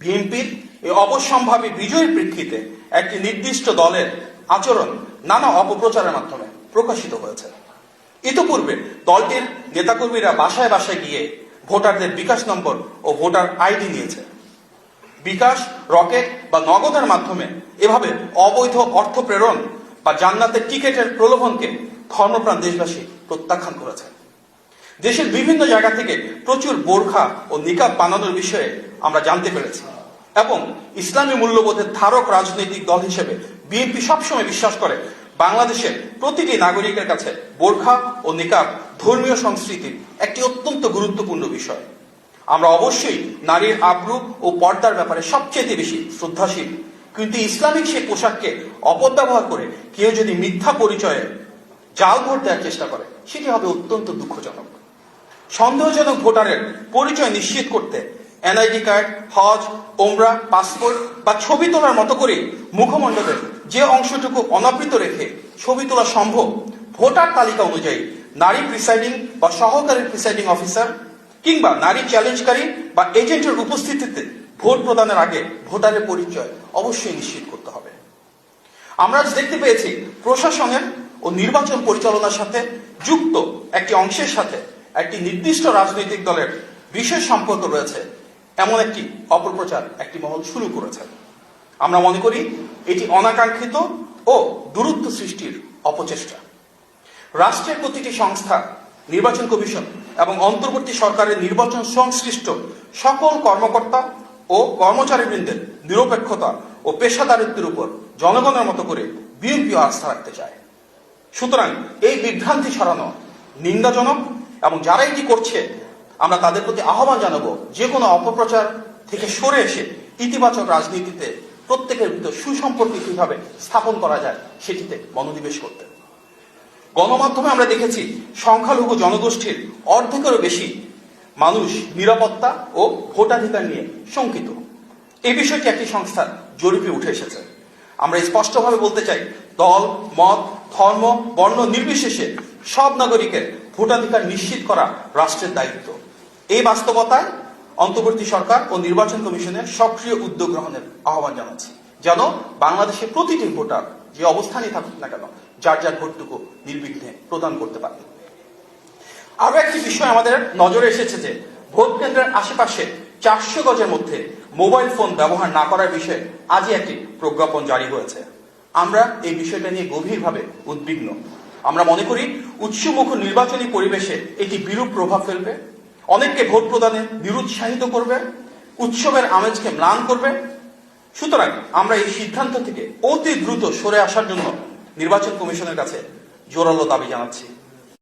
বিএনপির এই অবশ্যম্ভাবী বিজয়ের প্রেক্ষিতে একটি নির্দিষ্ট দলের আচরণ নানা অপপ্রচারের মাধ্যমে প্রকাশিত হয়েছে। ইতিপূর্বে দলটির নেতাকর্মীরা বাসায় বাসায় গিয়ে ভোটারদের বিকাশ নম্বর ও ভোটার আইডি নিয়েছে। বিকাশ, রকেট বা নগদের মাধ্যমে এভাবে অবৈধ অর্থ প্রেরণ বা জান্নাতের টিকেটের প্রলোভনকে ধর্মপ্রাণ দেশবাসী প্রত্যাখ্যান করেছে। দেশের বিভিন্ন জায়গা থেকে প্রচুর বোরখা ও নিকাব বানানোর বিষয়ে আমরা জানতে পেরেছি এবং ইসলামী মূল্যবোধের ধারক রাজনৈতিক দল হিসেবে বিএনপি সবসময় বিশ্বাস করে বাংলাদেশের প্রতিটি নাগরিকের কাছে বোরখা ও নিকাব ধর্মীয় সংস্কৃতির একটি অত্যন্ত গুরুত্বপূর্ণ বিষয়। আমরা অবশ্যই নারীর আব্রু ও পর্দার ব্যাপারে সবচেয়ে বেশি শ্রদ্ধাশীল, কিন্তু ইসলামিক সেই পোশাককে অপব্যবহার করে কেউ যদি মিথ্যা পরিচয়ে জাল ভোট দেওয়ার চেষ্টা করে সেটি হবে অত্যন্ত দুঃখজনক। সন্দেহজনক ভোটারের পরিচয় নিশ্চিত করতে এনআইডি কার্ড, হজ, ওমরা, পাসপোর্ট বা ছবি তোলার মতো করে মুখমণ্ডলের যে অংশটুকু অনাবৃত রেখে ছবি তোলা সম্ভব, ভোটার তালিকা অনুযায়ী নারী প্রিসাইডিং বা সহকারী প্রিসাইডিং অফিসার কিংবা নারী চ্যালেঞ্জকারী বা এজেন্টের উপস্থিতিতে ভোট প্রদানের আগে ভোটারের পরিচয় অবশ্যই নিশ্চিত করতে হবে। আমরা আজ দেখতে পেয়েছি প্রশাসনের ও নির্বাচন পরিচালনার সাথে যুক্ত একটি অংশের সাথে একটি নির্দিষ্ট রাজনৈতিক দলের বিশেষ সম্পর্ক রয়েছে এমন একটি অপপ্রচার একটি মহল শুরু করেছে। আমরা মনে করি এটি অনাকাঙ্ক্ষিত ও দূরত্ব সৃষ্টির অপচেষ্টা। রাষ্ট্রের প্রতিটি সংস্থা, নির্বাচন কমিশন এবং অন্তর্বর্তী সরকারের নির্বাচন সংশ্লিষ্ট সকল কর্মকর্তা ও কর্মচারীবৃন্দের নিরপেক্ষতা ও পেশাদারিত্বের উপর জনগণের মতো করে বিএনপিও আস্থা রাখতে চায়। সুতরাং এই বিভ্রান্তি ছড়ানো নিন্দাজনক এবং যারা এটি করছে আমরা তাদের প্রতি আহ্বান জানাবো যে কোনো অপপ্রচার থেকে সরে এসে ইতিবাচক রাজনীতিতে প্রত্যেকের ভিতর সুসম্পর্ক কিভাবে স্থাপন করা যায় সেটিতে মনোনিবেশ করতে। গণমাধ্যমে আমরা দেখেছি সংখ্যালঘু জনগোষ্ঠীর অর্ধেকেরও বেশি মানুষ নিরাপত্তা ও ভোটাধিকার নিয়ে শঙ্কিত। এই বিষয়টি একটি সংস্থার জরিপে উঠে এসেছে। আমরা স্পষ্টভাবে বলতে চাই, দল, মত, ধর্ম, বর্ণ নির্বিশেষে সব নাগরিকের ভোটাধিকার নিশ্চিত করা রাষ্ট্রের দায়িত্ব। এই বাস্তবতায় অন্তর্বর্তী সরকার ও নির্বাচন কমিশনের সক্রিয় উদ্যোগ গ্রহণের আহ্বান জানাচ্ছি, যেন বাংলাদেশের প্রতিটি ভোটার যে অবস্থানই থাকুক না কেন যার যার ভোটটুকু নির্বিঘ্নে প্রদান করতে পারে। আরো একটি বিষয় আমাদের নজরে এসেছে যে ভোট কেন্দ্রের আশেপাশে 400 গজের মধ্যে মোবাইল ফোন ব্যবহার না করার বিষয়ে আজই একটি প্রজ্ঞাপন জারি হয়েছে। আমরা এই বিষয়টা নিয়ে গভীরভাবে উদ্বিগ্ন। আমরা মনে করি উৎসমুখর নির্বাচনী পরিবেশে এটি বিরূপ প্রভাব ফেলবে, অনেককে ভোট প্রদানে নিরুৎসাহিত করবে, উৎসবের আমেজকে ম্লান করবে। সুতরাং আমরা এই সিদ্ধান্ত থেকে অতি দ্রুত সরে আসার জন্য নির্বাচন কমিশনের কাছে জোরালো দাবি জানাচ্ছি।